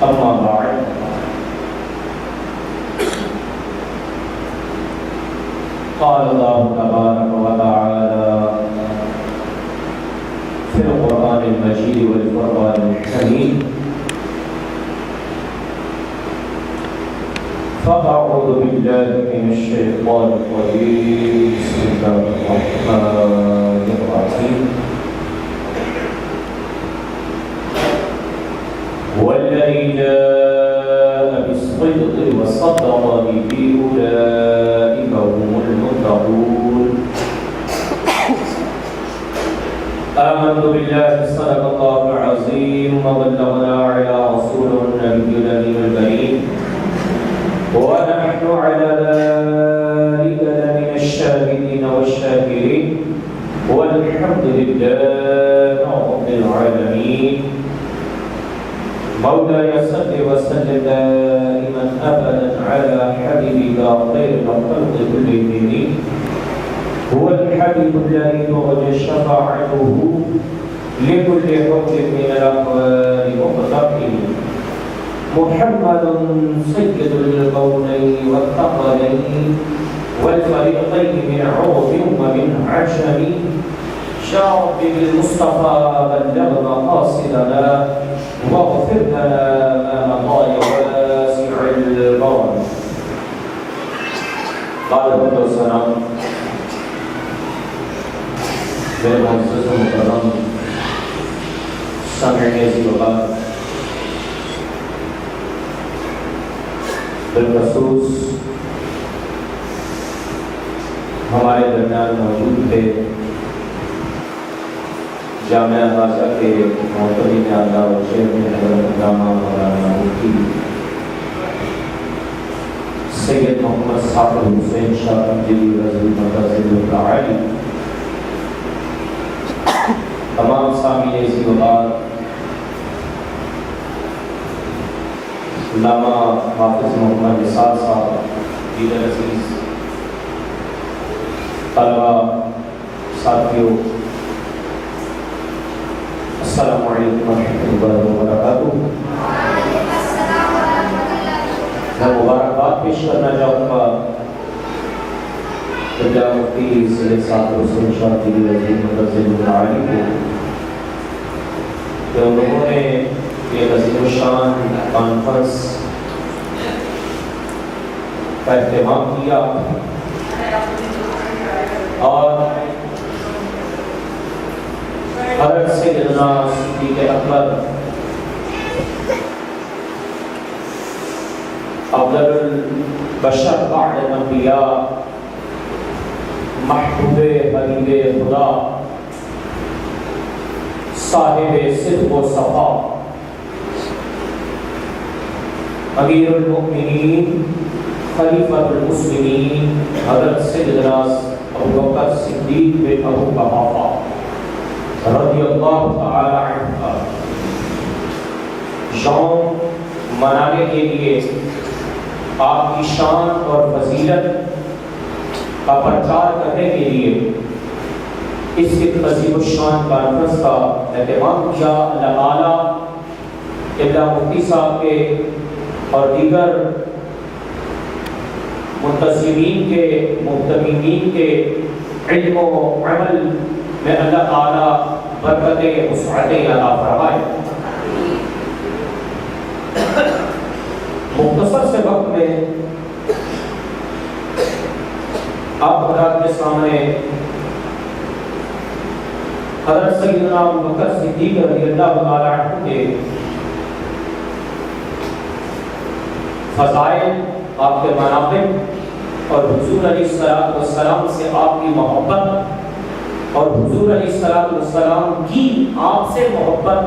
أما بعد قال الله تبارك وتعالى في القرآن المجيد والفرقان الحميد فأعوذ بالله من الشيطان الرجيم بسم الله الرحمن الرحيم والذي جاء بالصدق وصدق به أولئك هم المتقون آمنت بالله صدق الله العظيم وبلغنا على رسوله النبي الأمين الكريم ونحن على ذلك لمن الشاهدين والشاكرين والحمد لله رب العالمين مولاي صل وسلم دائما ابدا على حبيبك خير الخلق كلهم هو الحبيب الذي ترجى شفاعته لكل حكم من الاقوال مقتضٍ محمد سيد الكونين والثقلين والفريقين من عرب ومن عجم شرف بالمصطفى بلغ مقاصدنا واغفر لنا ما مضى واسع البرم. قال السلام میرے معزز و مکرم سامعین عزیز و بات، بالخصوص ہمارے درمیان موجود تھے جامعہ خاصہ کے محترم اعلیٰ و چیئرمین حضرت علامہ مولانا مفتی سید محمد ثاقب حسین شاہ قمری رضی اللہ تعالی، تمام سامعین عزیز و بات، علامہ حافظ محمد نثار صاحب، دیگر عزیز طلبہ، ساتھیوں، السلام علیکم ورحمۃ اللہ وبرکاتہ۔ میں مبارکباد پیش کرنا چاہوں گا پنجاب مفتی سید ثاقب حسین شاہ قمری رضی اللہ تعالی کو کہ انہوں نے ایک عظیم الشان کانفرنس کا اہتمام کیا اور حضرت سیدنا صدیق اکبر افضل البشر بعد الانبیاء، محبوب حبیب خدا، صاحب صدق و صفا، امیر المؤمنین، خلیفۃ المسلمین، حضرت سیدنا ابوبکر صدیق بن ابو قحافہ رضی اللہ تعالی عنہ یوم منانے کے لیے، آپ کی شان اور فضیلت کا پرچار کرنے کے لیے اس عظیم الشان کانفرنس کا اہتمام کیا۔ اللہ تعالیٰ قبلہ مفتی صاحب کے اور دیگر منتظمین کے، محتمین کے علم و عمل میں اللہ تعالیٰ برکتیں وسعتیں عطا فرمائے۔ مختصر سے وقت میں آپ حضرات کے سامنے حضرت سیدنا ابوبکر صدیق رضی اللہ تعالی عنہ کے فضائل، آپ کے مناقب اور حضور علیہ السلام سے آپ کی محبت اور حضور علیہ السلام کی آپ سے محبت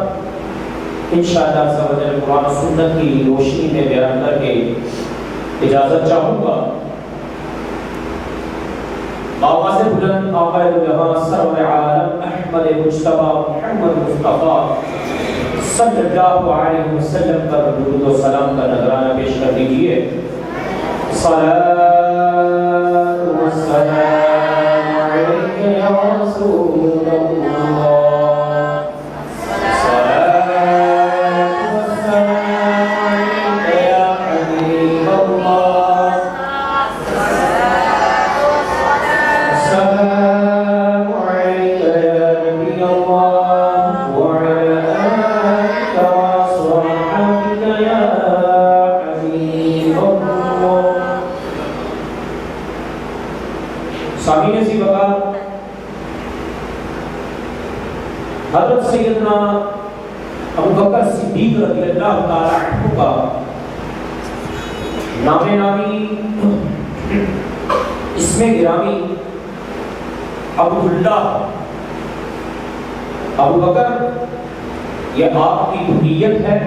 انشاءاللہ سبحانہ قرآن و سنت کی روشنی میں بیان کر کے اجازت چاہوں گا۔ آواز بلند آقا جہاں سرور عالم احمد مجتبی محمد مصطفیٰ صلی اللہ علیہ وسلم پر درود و سلام کا نذرانہ پیش کر دیجئے۔ صلاۃ و سلام علیک یا رسول اللہ، صلاۃ و سلام سیدنا ابو بکر صدیق رضی اللہ تعالی عنہ کا نام نامی اسم گرامی عبداللہ، ابو بکر یہ آپ کی کنیت ہے،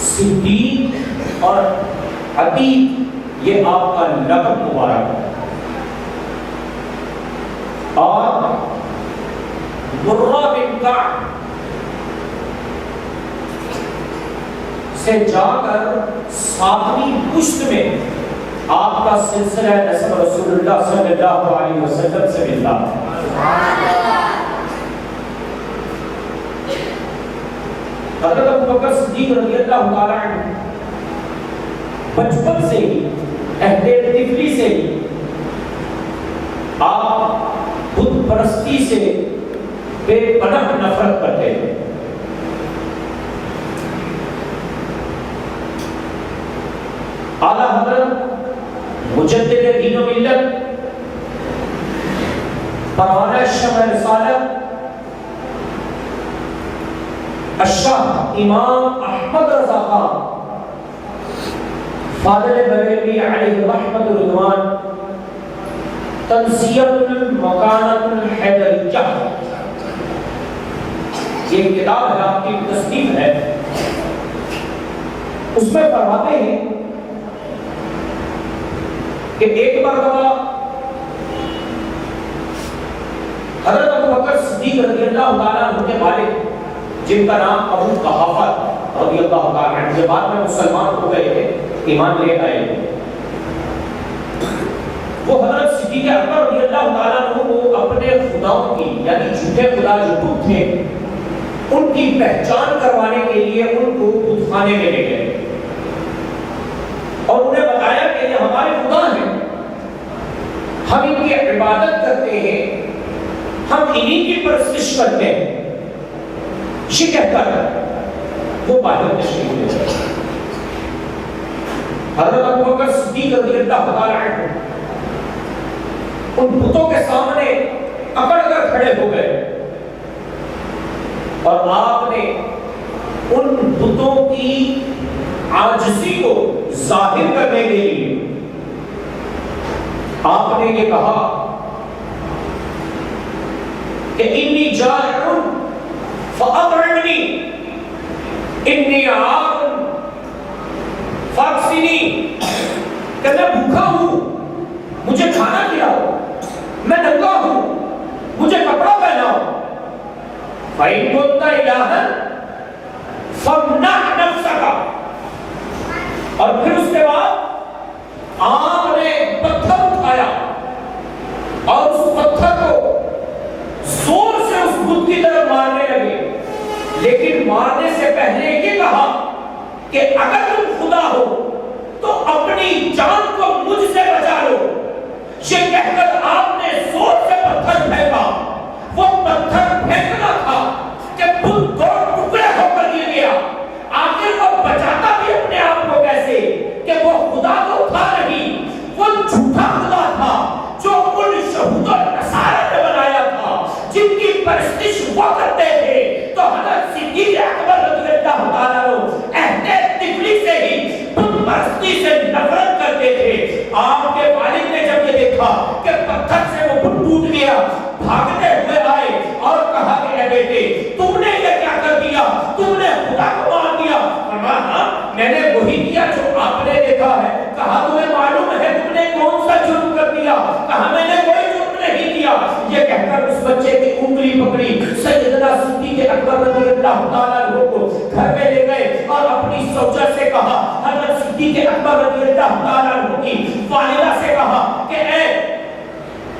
صدیق اور عتیق یہ آپ کا لقب مبارک ہے، اور مرہ بن کعب سے جا کر ساتویں پشت میں آپ کا سلسلہ نسب رسول اللہ صلی اللہ علیہ وسلم سے ملتا ہے۔ حضرت ابو بکر صدیق رضی اللہ تعالیٰ عنہ بچپن سے ہی، عہد طفلی سے ہی آپ بت پرستی سے بے پناہ نفرت کرتے تھے۔ اعلیٰ حضرت مجدد دین و ملت، پروانہ شمع رسالت، الشاہ امام احمد رضا خان فاضل بریلوی علیہ رحمت رضوان، تنزیۃ المکانۃ الحیدریہ، یہ کتاب ہے، آپ کی تصنیف ہے، اس میں فرماتے ہیں کہ ایک مرتبہ حضرت ابو بکر صدیق رضی اللہ تعالیٰ عنہ کے والد جن کا نام ابو قحافہ رضی اللہ تعالیٰ عنہ، جو بعد میں مسلمان ہو گئے تھے، ایمان لے آئے تھے، وہ حضرت صدیق اکبر رضی اللہ تعالیٰ عنہ کو اپنے خداؤں کی یعنی جھوٹے خدا جو بت تھے ان کی پہچان کروانے کے لیے ان کو بت خانے میں لے گئے اور انہیں بتایا کہ یہ ہمارے خدا ہیں، ہم ان کی عبادت کرتے ہیں، ہم انہی کی پرستش کرتے ہیں، یہ کہہ کر وہ باہر تشریف لے گئے۔ حضرت ابو بکر صدیق رضی اللہ تعالیٰ عنہ ان بتوں کے سامنے اکڑ کر کھڑے ہو گئے اور آپ نے ان بتوں کی عاجزی کو ظاہر کرنے کے لیے آپ نے یہ کہا کہ انی جائع فاطعمنی، انی عار فاکسنی، کہ میں بھوکا ہوں مجھے کھانا کھلاؤ، میں ننگا ہوں مجھے کپڑا پہناؤ، فَإِن كُنتَ إِلَٰهًا فَامْنَعْ نَفْسَكَ۔ اور پھر اس کے بعد آپ نے پتھر اٹھایا اور اس پتھر کو زور سے اس بت کی طرف مارنے لگے، لیکن مارنے سے پہلے یہ کہا کہ اگر تم خدا ہو تو اپنی جان کو مجھ سے بچا لو۔ یہ کہہ کر آپ نے زور سے پتھر پھینکا، وہ پتھر پھینکنا تھا کہ بت دو ٹکڑے ہو کر گر گیا۔ آخر وہ بچاتا بھی اپنے آپ کو کیسے کہ وہ خدا تو تھا نہیں، وہ جھوٹا خدا تھا جو ان یہود و نصارہ نے بنایا تھا جن کی پرستش وہ کرتے تھے۔ تو حضرت صدیق اکبر رضی اللہ تعالیٰ عنہ عہد طفلی سے ہی بت پرستی سے نفرت کرتے تھے۔ آپ کے والد نے جب یہ دیکھا کہ پتھر سے وہ بت ٹوٹ گیا، بھاگتے ہوئے آئے اور کہا کہ اے بیٹے تم نے یہ کیا کر دیا، تم نے خدا کو مان دیا۔ فرمایا میں نے وہی کیا جو آپ نے دیکھا ہے۔ کہا تمہیں معلوم ہے تم نے کون سا جرم کر دیا؟ کہا میں نے کوئی جرم نہیں کیا۔ یہ کہہ کر اس بچے کی انگلی پکڑی، سیدنا صدیق اکبر رضی اللہ تعالیٰ عنہ کو گھر میں لے گئے اور اپنی زوجہ سے کہا، حضرت صدیق اکبر رضی اللہ تعالیٰ عنہ کی والدہ سے کہا کہ اے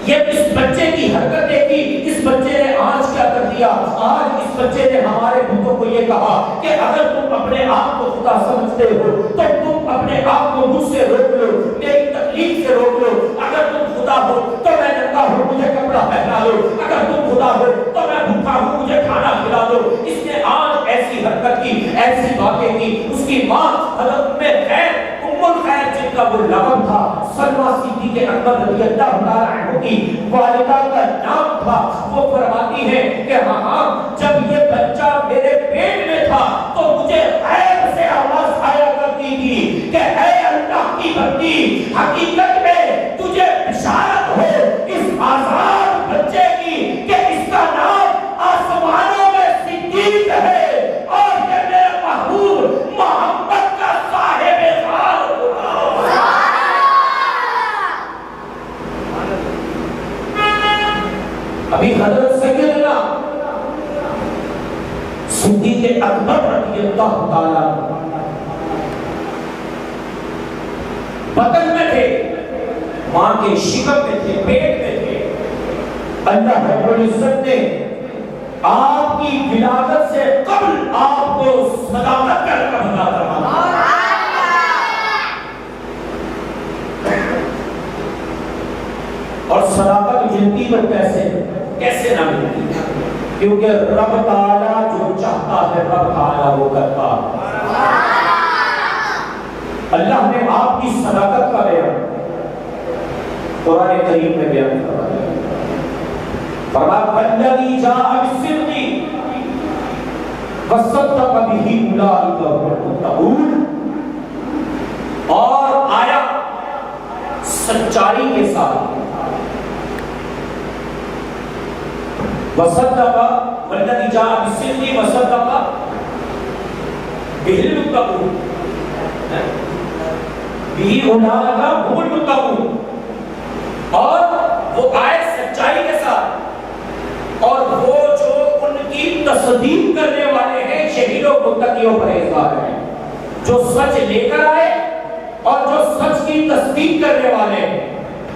یہ اس بچے کی حرکت دیکھی، اس بچے نے آج کیا کر دیا، آج اس بچے نے ہمارے بتوں کو یہ کہا کہ اگر تم اپنے آپ کو خدا سمجھتے ہو تو تم اپنے آپ کو مجھ سے روک لو، میری تکلیف سے روک لو۔ اگر تم خدا ہو تو میں ننگا ہوں مجھے کپڑا پہنا دو، اگر تم خدا ہو تو میں بھوکا ہوں مجھے کھانا کھلا دو۔ اس نے آج ایسی حرکت کی، ایسی باتیں کی۔ اس کی ماں حضرت میں خیر الخیر جن کا وہ لقب تھا، سلمہ صدیق اکبر رضی اللہ تعالیٰ عنہ کی والدہ کا نام نام تھا، وہ فرماتی ہے کہ ہاں جب یہ بچہ میرے پیٹ میں تھا تو مجھے غیب سے آواز آیا کرتی تھی کہ اے اللہ کی بندی، حقیقت میں تجھے بشارت ہو اس آزاد بچے کی کہ اس کا نام آسمانوں میں صدیق ہے اور یہ میرے محبوب محمد کا صاحب غار ہوگا۔ ابھی حضرت سیدنا صدیق اکبر رضی اللہ تعالیٰ بطن میں تھے، ماں کے شکم میں تھے، پیٹ میں تھے، اللہ رب العزت نے آپ کی ولادت سے قبل آپ کو صداقت کا رقم عطا فرمایا۔ اور صداقت ملتی تو کیسے نہ ملتی؟ کیونکہ رب تعالیٰ جو چاہتا ہے رب تعالیٰ وہ کرتا ہے۔ اللہ نے آپ کی صداقت کا بیان قرآن کریم میں بیان فرمایا، فرمایا والذی جاء بالصدق وصدق به اولئک هم المتقون، اور آیا سچائی کے ساتھ، وصدق والذی جاء بالصدق وصدق به المتقون، بھی اولئک هم المتقون، اور وہ آئے سچائی کے ساتھ، اور وہ جو ان کی تصدیق کرنے والے ہیں شہیدوں متقیوں پرہیزگار ہیں، جو سچ لے کر آئے اور جو سچ کی تصدیق کرنے والے ہیں۔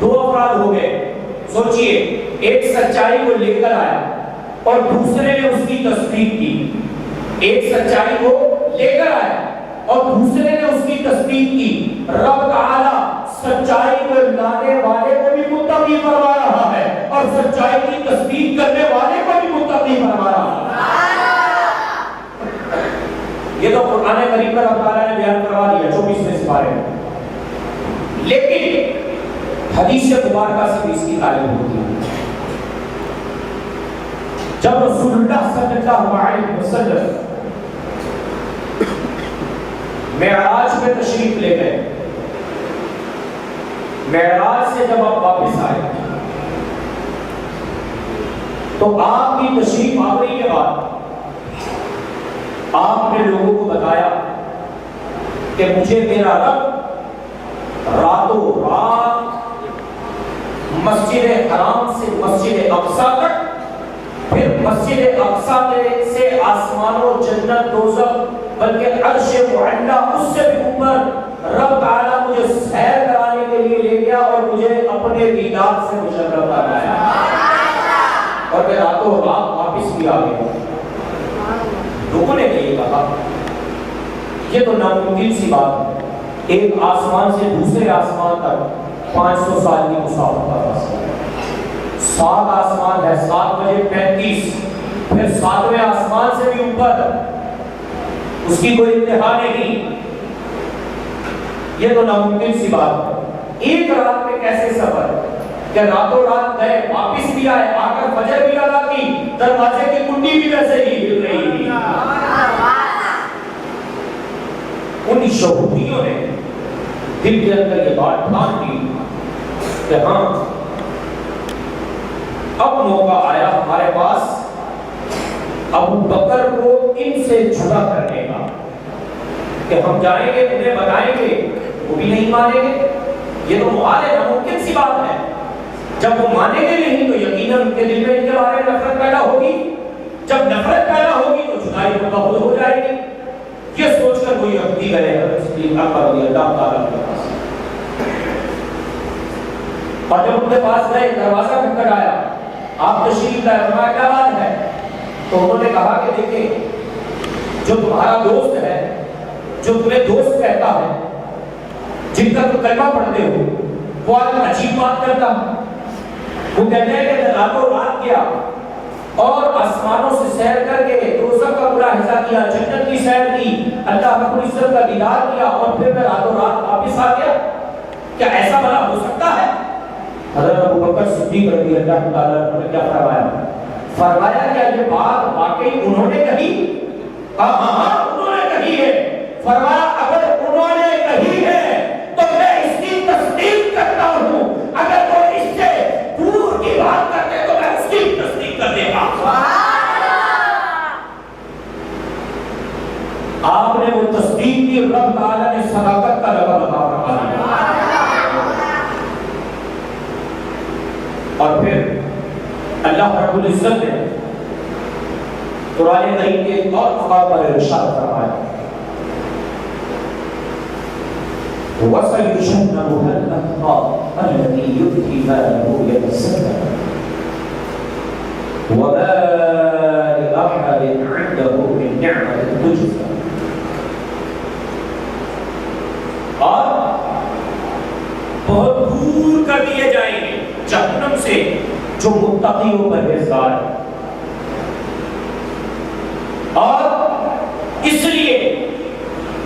دو افراد ہو گئے، سوچئے ایک سچائی کو لے کر آیا اور دوسرے نے اس کی تصدیق کی، ایک سچائی کو لے کر آیا اور دوسرے نے اس کی تصدیق کی۔ رب تعالیٰ سچائی کو لانے والے کو بھی متقی فرما رہا ہے اور سچائی کی تصدیق کرنے والے کو بھی متقی فرما رہا ہے۔ یہ تو قرآن کریم میں رب تعالیٰ نے بیان کروا دیا 24ویں سپارے میں، لیکن حدیث مبارکہ سے بھی اس کی تعلیم ہوتی ہے۔ جب رسول اللہ صلی اللہ علیہ وسلم معراج میں تشریف لے گئے، معراج سے جب آپ واپس آئے تو آپ کی تشریف آوری کے بعد آپ نے لوگوں کو بتایا کہ مجھے میرا رب راتوں رات مسجد حرام سے مسجد اقصی تک، پھر مسجد اقصی سے آسمان و جنت دوزخ بلکہ عرش معلیٰ اس سے بھی اوپر رب تعالیٰ مجھے سیر کرانے کے لیے لے گیا اور مجھے اپنے دیدار سے مشرف کرایا، اور میں راتوں رات واپس بھی آ گیا۔ لوگوں نے یہ کہا یہ تو ناممکن سی بات ہے، ایک آسمان سے دوسرے آسمان تک 500 سال کی مسافت کا فاصلہ ہے، 7 آسمان ہے، 7 بجے 35، پھر 7ویں آسمان سے بھی اوپر، اس کی کوئی انتہا نہیں، یہ تو ناممکن سی بات ہے۔ ایک رات میں کیسے سفر کہ راتوں رات گئے واپس بھی آئے، آ کر فجر بھی ادا کی، دروازے کی کنڈی بھی ویسے ہی ہل رہی تھی۔ ان یہودیوں نے دل کے اندر یہ بات ٹھان لی کہ ہاں اب موقع آیا ہمارے پاس ابو بکر کو ان سے جدا کرنے کا، کہ ہم جائیں گے انہیں بتائیں گے وہ بھی نہیں مانیں گے، یہ تو محال ہے، ناممکن سی بات ہے۔ جب وہ مانیں گے نہیں تو یقیناً ان کے دل میں ان کے بارے میں نفرت پیدا ہوگی، جب نفرت پیدا ہوگی تو جدائی خود ہو جائے گی۔ یہ سوچ کر وہ یہودی گئے صدیق اکبر رضی اللہ تعالیٰ کے پاس، اور جب ان کے پاس گئے دروازہ کھٹکھٹایا، آپ تشریف لائے، فرمایا کیا بات ہے؟ تو انہوں نے کہا کہ دیکھیں جو تمہارا دوست ہے، جو تمہیں دوست کہتا ہے، جن کا تم کلمہ پڑھتے ہو، وہ آج عجیب بات کرتا ہے۔ وہ کہتے ہیں کہ میں راتوں رات گیا اور آسمانوں سے سیر کر کے دوزخ کا پورا حصہ کیا، جنت کی سیر کی، اللہ رب العزت کا دیدار کیا، اور پھر میں راتوں رات واپس آ گیا، کیا ایسا بھلا ہو سکتا ہے؟ حضرت ابو بکر بکر صدیق رضی اللہ تعالیٰ عنہ نے کیا فرمایا کیا یہ بات واقعی انہوں نے کہی؟ ہاں انہوں نے کہی ہے۔ فرمایا اگر انہوں نے کہی ہے تو میں اس کی تصدیق کرتا ہوں، اگر وہ اس سے دور کی بات کرتے تو میں اس کی تصدیق کر دے گا۔ آپ نے وہ تصدیق کی، رب تعالیٰ نے صداقت کا لقب عطا فرمایا۔ اور پھر اللہ رب العزت نے قرآن کریم کے ایک اور مقام پر ارشاد فرمایا وَسَيُجَنَّبُهَا الْأَتْقَى الَّذِي يُؤْتِي مَالَهُ يَتَزَكَّىٰ وَمَا لِأَحَدٍ عِندَهُ مِن نِّعْمَةٍ تُجْزَىٰ۔ اور بہت دور کر دیے جائیں گے جہنم سے جو متقی و پرہیزگار ہے، اور اس لیے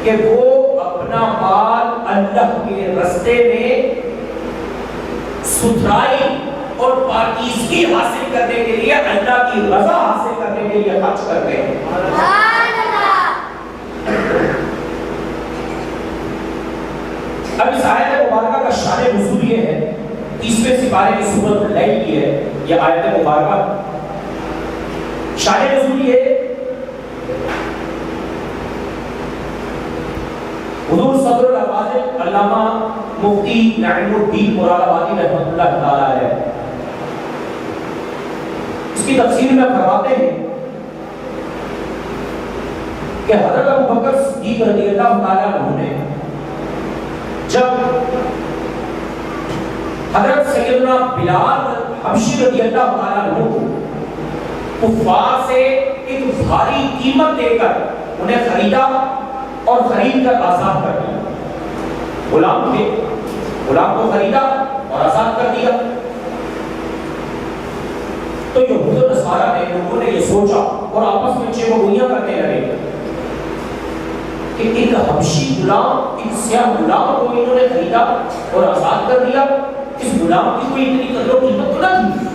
کہ وہ اپنا مال اللہ کے راستے میں ستھرائی اور پاکیزگی حاصل کرنے کے لیے، اللہ کی رضا حاصل کرنے کے لیے خرچ کرتے ہیں۔ اب اس آیت مبارکہ کا شان نزول یہ ہے، 30ویں سپارے کی سورۃ اللیل کی ہے یہ آیت مبارکہ۔ شان نزول یہ حضور صدر الافاضل علامہ مفتی نعیم الدین مراد آبادی رحمۃ اللہ تعالی علیہ اس کی تفسیر میں فرماتے ہیں کہ حضرت ابوبکر صدیق رضی اللہ تعالی عنہ نے جب حضرت سیدنا بلال حبشی رضی اللہ تعالی عنہ کو کفار سے ایک بھاری قیمت دے کر انہیں خریدا اور خرید کر آزاد کر دیا، غلام تھے، غلام کو خریدا اور آزاد کر دیا، تو یہود و نصارہ نے، لوگوں نے یہ سوچا اور آپس میں چغولیاں کرنے لگے کہ ایک حبشی غلام، ایک سیاہ غلام کو انہوں نے خریدا اور آزاد کر دیا، اس غلام کی کوئی اتنی قدر و قیمت تو نہ تھی،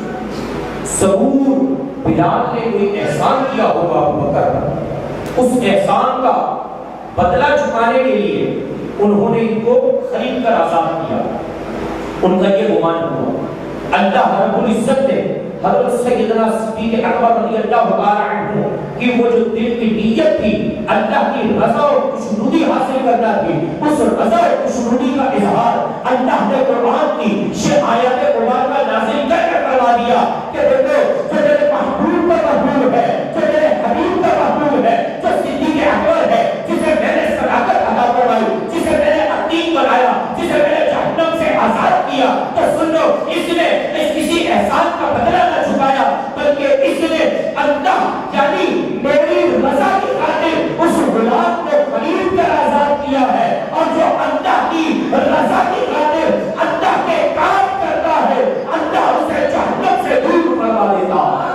ضرور بلال نے کوئی احسان کیا ہوگا ابوبکر پر، اس احسان کا بدلہ چکانے کے لیے انہوں نے ان کو خرید کر آزاد کیا۔ ان کا یہ گمان ہوا۔ اللہ رب العزت نے حضرت سیدنا صدیق اکبر رضی اللہ تعالی عنہ کی وہ جو دل کی نیت تھی اللہ کی رضا اور خوشنودی حاصل کرنا تھی، اس رضا اور خوشنودی کا اظہار اللہ نے قرآن کی یہ آیات مبارکہ نازل کر کے کروا دیا کہ دیکھو جو میرے محبوب کا محبوب ہے، جو میرے حبیب کا محبوب ہے، جو صدیق اکبر ہے، جسے میں نے صداقت عطا فرمائی، جسے میں نے عتیق بنایا، جسے میں نے جہنم سے آزاد کیا، تو سن لو اس نے کسی احسان کا بدلہ نہ چکایا، بلکہ اس نے اللہ یعنی میری رضا کی خاطر اس غلام کو خرید کر آزاد کیا ہے، اور جو اللہ کی رضا کی خاطر اللہ کے کام کرتا ہے اللہ اسے جہنم سے دور کروا دیتا ہے۔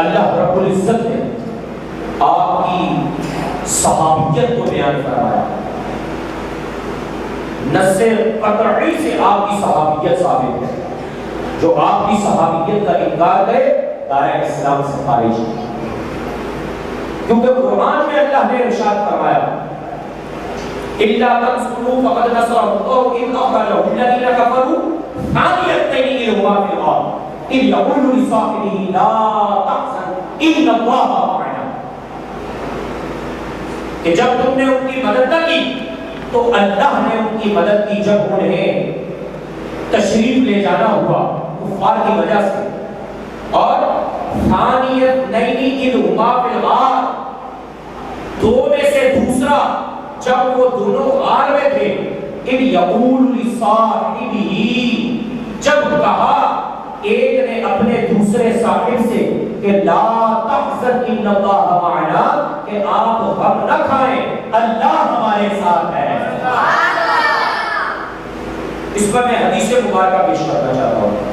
اللہ رب العزت نے آپ کی صحابیت کو بیان فرمایا، نص قطعی سے آپ کی صحابیت ثابت ہے، جو آپ کی صحابیت کا انکار کرے دائرہ اسلام سے خارج ہے، کیونکہ قرآن میں اللہ نے ارشاد فرمایا إِلَّا تَنْصُرُوا فَقَدْ نَصَرَهُ اللَّهُ إِذْ أَخْرَجَهُ الَّذِينَ كَفَرُوا ثَانِيَ اثْنَيْنِ إِذْ هُمَا فِي الْغَارِ إِذْ يَقُولُ لِصَاحِبِهِ لَا تَحْزَنْ إِنَّ اللَّهَ مَعَنَا، کہ جب تم نے ان کی مدد نہ کی تو اللہ نے ان کی مدد کی جب انہیں تشریف لے جانا ہوا کفار کی وجہ سے، اور ثَانِيَ اثْنَيْنِ إِذْ هُمَا فِي الْغَارِ، دو میں سے دوسرا جب وہ دونوں غار میں تھے، اِذْ يَقُولُ لِصَاحِبِهِ، جب کہا ایک نے اپنے دوسرے صاحب سے کہ لا تحزن ان اللہ معنا، کہ آپ غم نہ کھائیں، اللہ ہمارے ساتھ ہے۔ اس پر میں حدیث مبارکہ پیش کرنا چاہتا ہوں۔